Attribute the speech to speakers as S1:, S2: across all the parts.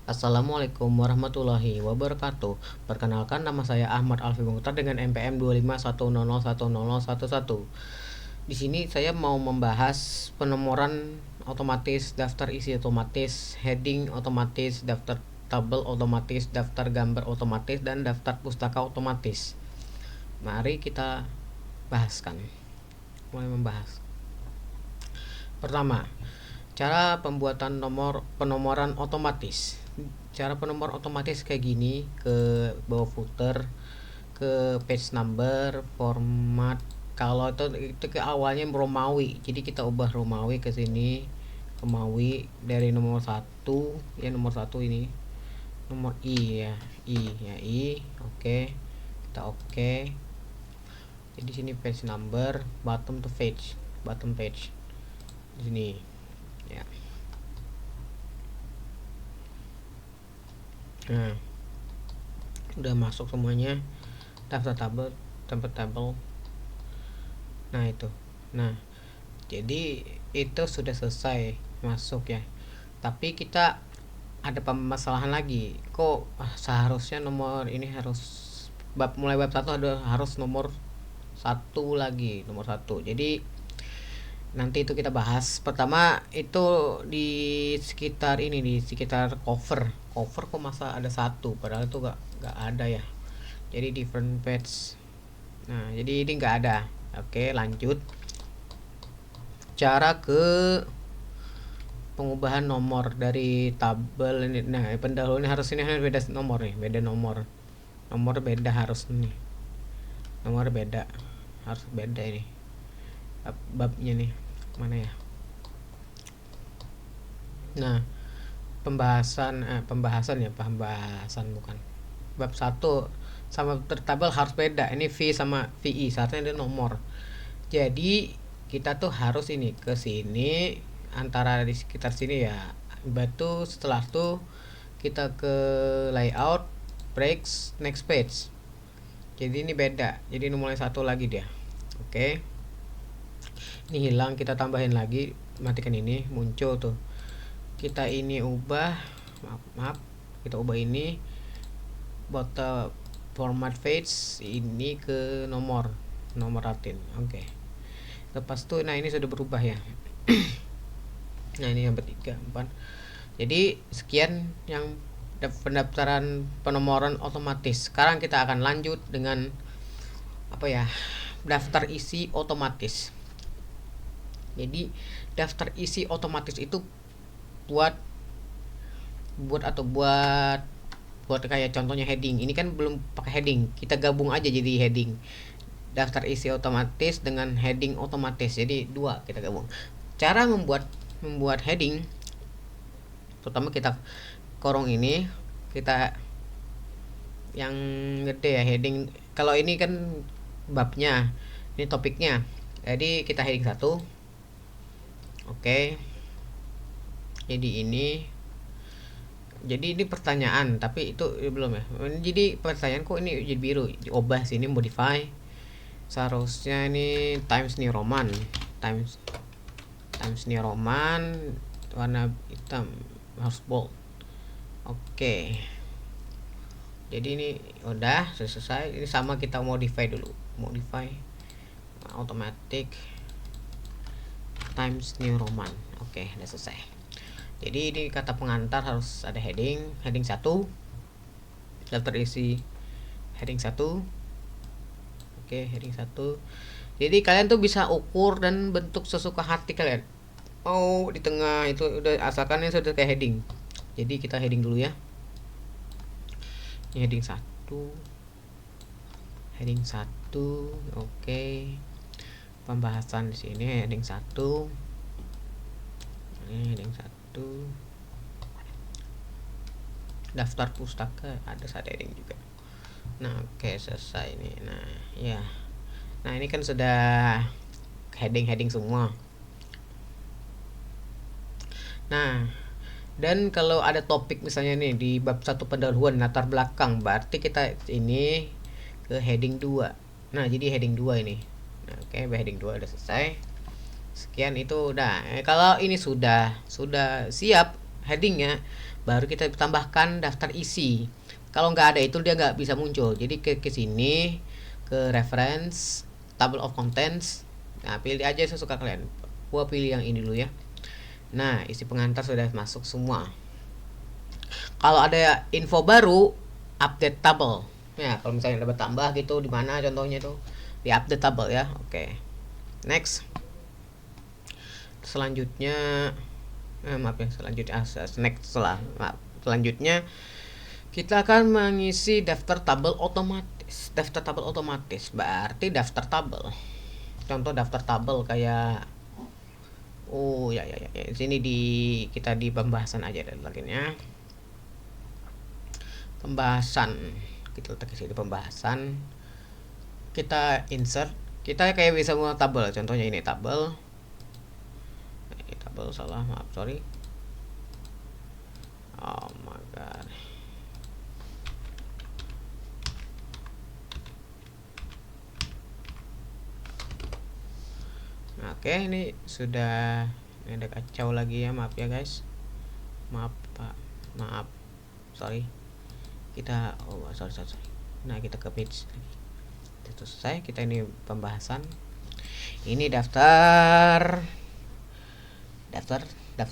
S1: Assalamualaikum warahmatullahi wabarakatuh. Perkenalkan, nama saya Ahmad Alfi Mukhtar dengan NPM 251001011. Di sini saya mau membahas penomoran otomatis, daftar isi otomatis, heading otomatis, daftar tabel otomatis, daftar gambar otomatis, dan daftar pustaka otomatis. Mari kita bahaskan. Mulai membahas. Pertama, cara pembuatan penomoran otomatis. Cara penomoran otomatis kayak gini, ke bawah footer, ke page number, format. Kalau itu ke awalnya Romawi, jadi kita ubah Romawi ke sini, Romawi dari nomor satu, ya nomor satu ini, nomor I ya, I, oke, kita oke. Jadi sini page number, bottom page di sini, ya. Nah, udah masuk semuanya, daftar tabel, nah itu. Nah, jadi itu sudah selesai masuk ya, tapi kita ada permasalahan lagi. Kok seharusnya nomor ini harus mulai bab satu harus nomor satu lagi, nomor satu. Jadi nanti itu kita bahas. Pertama itu di sekitar ini, di sekitar cover kok masa ada satu, padahal itu gak ada ya. Jadi different page. Nah, jadi ini nggak ada. Oke, lanjut. Cara ke pengubahan nomor dari tabel ini. Nah, pendahulu ini harus beda nomor nih, beda nomor. Nomor beda harus nih. Nomor beda. Harus beda ini. Babnya nih. Mana ya? Nah, pembahasan bukan. Bab satu sama tabel harus beda. Ini V sama VI, seharusnya ada nomor. Jadi kita tuh harus ini ke sini, antara di sekitar sini ya. Batu setelah itu kita ke layout, breaks, next page. Jadi ini beda. Jadi ini mulai satu lagi dia. Oke. Ini hilang, kita tambahin lagi, matikan ini, muncul tuh. Kita ini ubah, maaf, kita ubah ini bottom format page ini ke nomor ratin. Oke. Lepas itu, nah ini sudah berubah ya. Nah ini yang ketiga, 4. Jadi sekian yang pendaftaran penomoran otomatis. Sekarang kita akan lanjut dengan apa ya, daftar isi otomatis. Jadi daftar isi otomatis itu buat kayak contohnya heading. Ini kan belum pakai heading, kita gabung aja jadi heading. Daftar isi otomatis dengan heading otomatis, jadi dua kita gabung. Cara membuat heading, pertama kita korong ini, kita yang gede ya heading. Kalau ini kan babnya, ini topiknya, jadi kita heading 1. Oke. Jadi ini pertanyaan, tapi itu belum ya. Jadi pertanyaan kok ini jadi biru, diubah sini, modify. Seharusnya ini Times New Roman, Times New Roman, warna hitam, harus bold. Oke. Jadi ini udah selesai. Ini sama, kita modify dulu, modify automatic Times New Roman. Oke, udah selesai. Jadi ini kata pengantar harus ada heading 1, daftar isi heading 1. Oke, heading 1. Jadi kalian tuh bisa ukur dan bentuk sesuka hati kalian. Mau di tengah itu udah, asalkan ini sudah kayak heading. Jadi kita heading dulu ya. Ini heading 1. Heading 1. Oke. Pembahasan di sini heading 1. Ini heading 1. Daftar pustaka ada satu heading juga. Nah, oke, selesai ini. Nah, ya. Nah, ini kan sudah heading semua. Nah, dan kalau ada topik misalnya nih di bab 1 pendahuluan latar belakang, berarti kita ini ke heading 2. Nah, jadi heading 2 ini. Nah, oke, heading 2 udah selesai. Sekian itu udah. Kalau ini sudah siap headingnya, baru kita tambahkan daftar isi. Kalau nggak ada itu dia nggak bisa muncul. Jadi ke sini, ke reference, table of contents. Nah, pilih aja sesuka kalian. Gua pilih yang ini dulu ya. Nah, isi pengantar sudah masuk semua. Kalau ada info baru, update table. Ya, kalau misalnya dapat tambah gitu, di mana contohnya tuh di update table ya. Oke. Next. Selanjutnya, maaf ya, selanjutnya selanjutnya kita akan mengisi daftar tabel otomatis. Daftar tabel otomatis berarti daftar tabel. Contoh daftar tabel kayak ya. Sini kita di pembahasan aja dan lainnya. Pembahasan. Kita letak di pembahasan. Kita insert. Kita kayak bisa mau tabel. Contohnya ini tabel. Ini tabel salah, maaf, sorry. Oh my god. Oke, ini sudah, ini ada kacau lagi ya, maaf ya guys. Maaf Pak, maaf, sorry. Kita sorry. Nah, kita ke page lagi. Itu selesai. Kita ini pembahasan. Ini daftar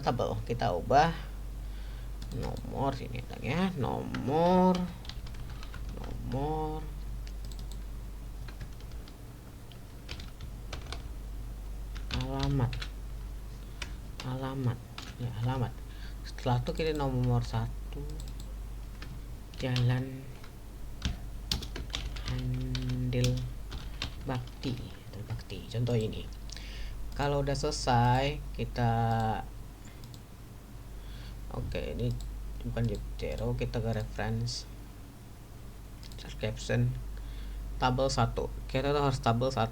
S1: tabel. Kita ubah nomor sini ya, nomor alamat. Setelah itu kita nomor 1 Jalan Handil Bakti. Contoh ini. Kalau udah selesai kita ini bukan zero, kita ke reference, caption, tabel 1. Kita tuh harus tabel 1.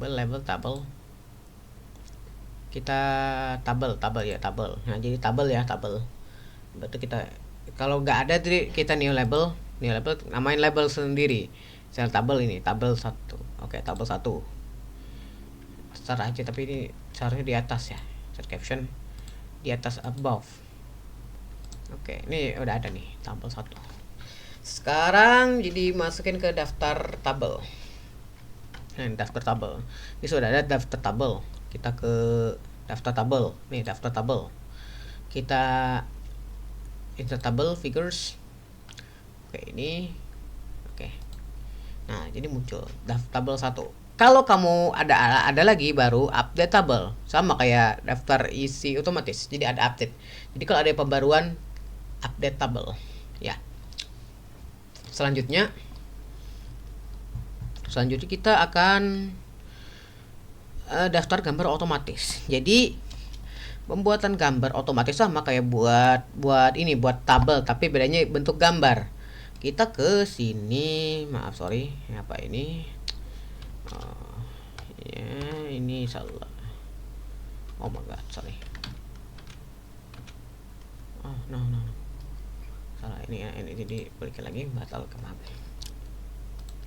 S1: Label tabel. Kita tabel. Nah, jadi tabel ya, tabel. Berarti kita kalau nggak ada jadi kita new label, namain label sendiri. Sel tabel ini, tabel 1. Oke, tabel 1. Start aja, tapi ini seharusnya di atas ya. Start caption di atas above. Oke, ini udah ada nih, tabel 1. Sekarang jadi masukin ke daftar tabel. Nah, daftar tabel. Ini sudah ada daftar tabel. Kita ke daftar tabel. Nih, daftar tabel. Kita insert tabel figures. Oke, ini. Oke. Nah, jadi muncul daftar tabel 1. Kalau kamu ada lagi baru update tabel. Sama kayak daftar isi otomatis. Jadi ada update. Jadi kalau ada pembaruan update tabel, ya. Selanjutnya kita akan daftar gambar otomatis. Jadi pembuatan gambar otomatis sama kayak buat tabel, tapi bedanya bentuk gambar. Kita ke sini, maaf sorry, apa ini? Ya, ini salah. Oh my god, sorry. Oh no. Salah ini ya, ini jadi balikin lagi, batal kemarin.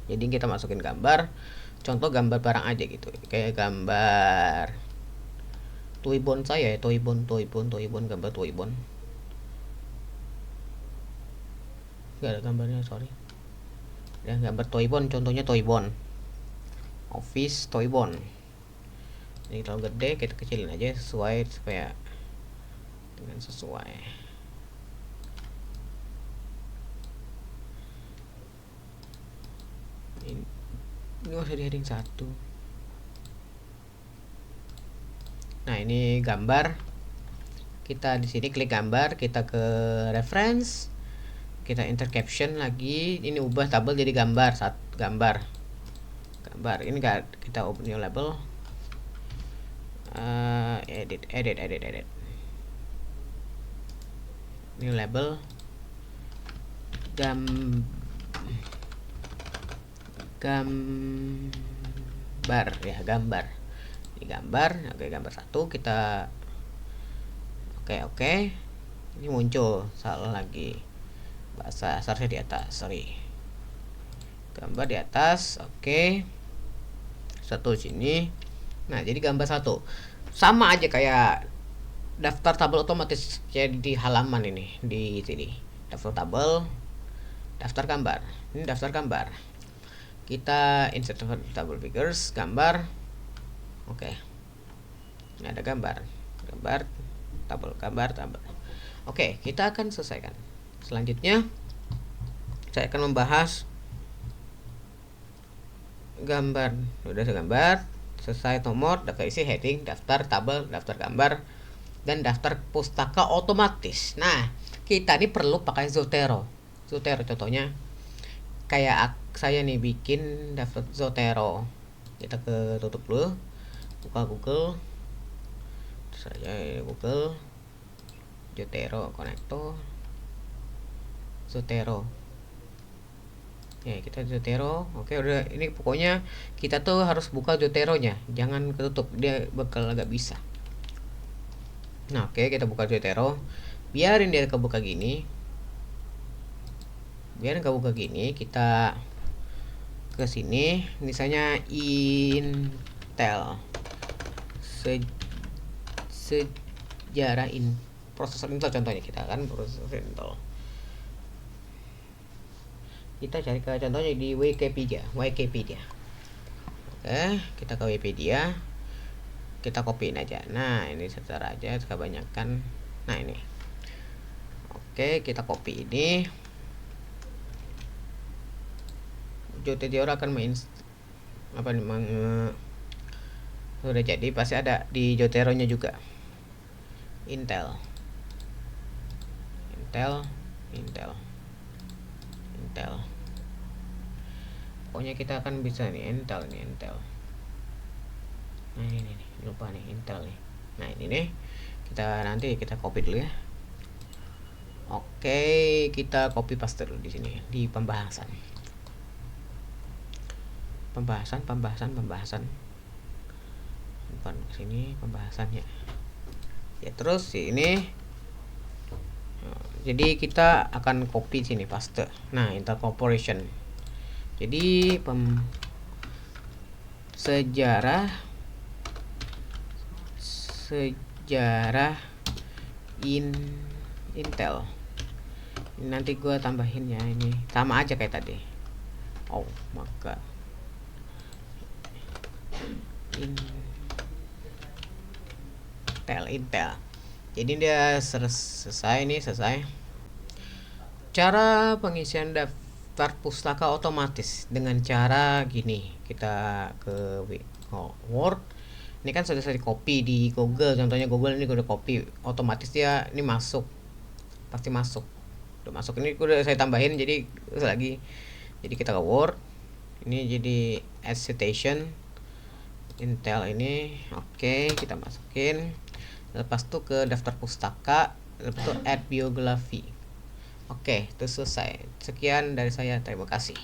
S1: Jadi kita masukin gambar, contoh gambar barang aja gitu, kayak gambar toybon saya ya, toybon gambar toybon. Gak ada gambarnya, sorry. Ya, gambar toybon, contohnya toybon, office toybon. Ini terlalu gede, kita kecilin aja sesuai supaya dengan sesuai. Ini masih di heading 1. Nah, ini gambar. Kita di sini klik gambar, kita ke reference, kita enter caption lagi. Ini ubah tabel jadi gambar. Gambar. Ini kita open new label. Edit. New label. Gambar ya, gambar. Ini gambar. Oke, gambar 1 kita oke. Ini muncul salah lagi. Bahasa seharusnya di atas, sorry. Gambar di atas, oke. 1 sini. Nah, jadi gambar 1 sama aja kayak daftar tabel otomatis jadi di halaman ini di sini. Daftar tabel, daftar gambar. Ini daftar gambar. Kita insert table figures, gambar. Oke. Ini ada gambar. Tabel. Oke, kita akan selesaikan. Selanjutnya saya akan membahas gambar. Udah gambar, selesai nomor, daftar isi, heading, daftar tabel, daftar gambar, dan daftar pustaka otomatis. Nah, kita ini perlu pakai Zotero. Contohnya kayak saya nih bikin daftar Zotero. Kita ke tutup dulu, buka Google. Saya Google Zotero Connector Zotero. Ya, kita Zotero. Oke, udah. Ini pokoknya kita tuh harus buka Zoteronya, jangan ketutup, dia bakal agak bisa. Nah, oke, kita buka Zotero. Biarin dia kebuka gini. Kita ke sini, misalnya Intel. Sejarah prosesor Intel contohnya, kita kan prosesor Intel. Kita cari ke contohnya di Wikipedia. Oke, kita ke Wikipedia, kita copyin aja. Nah, ini secara aja kebanyakan. Nah, ini. Oke, kita copy ini. Zotero akan sudah jadi, pasti ada di Zotero nya juga. Intel. Pokoknya kita akan bisa nih Intel. Nah, ini lupa nih Intel nih. Nah, ini nih. Kita copy dulu ya. Oke, kita copy paste dulu di sini di pembahasan. Sini pembahasannya. Ya, terus ini. Jadi kita akan copy sini paste. Nah, Intel Corporation. Jadi sejarah Intel. Ini nanti gue tambahin ya, ini sama aja kayak tadi. Oh maka Intel. Jadi dia selesai. Cara pengisian daftar pustaka otomatis dengan cara gini. Kita ke Word. Ini kan sudah saya copy di Google. Contohnya Google ini udah copy, otomatis dia ini pasti masuk. Udah masuk, ini udah saya tambahin jadi lagi. Jadi kita ke Word. Ini jadi add citation Intel ini. Oke, kita masukin. Lepas itu ke daftar pustaka, lepas itu add biography. Oke, itu selesai. Sekian dari saya, terima kasih.